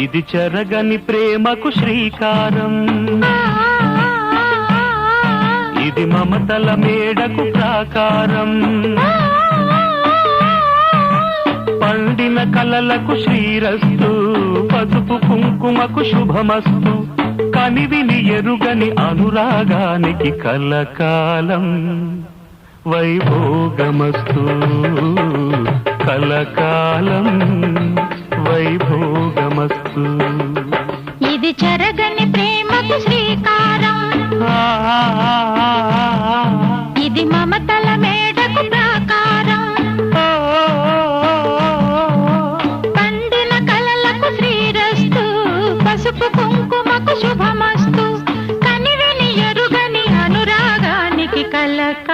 ఇది చెరగని ప్రేమకు శ్రీకారం, ఇది మమతల మేడకు ప్రాకారం, పండిన కలలకు శ్రీరస్తు, పసుపు కుంకుమకు శుభమస్తు, కనివిని ఎరుగని అనురాగానికి కలకాలం వైభోగమస్తు, కలకాలం వైభోగమస్తు. ఇది చెరగని ప్రేమకు శ్రీకారం, ఇది మమతల మేడకు ప్రాకారం, పండిన కలలకు శ్రీరస్తు, పసుపు కుంకుమకు శుభమస్తు, కనివిని ఎరుగని అనురాగానికి కలకాలం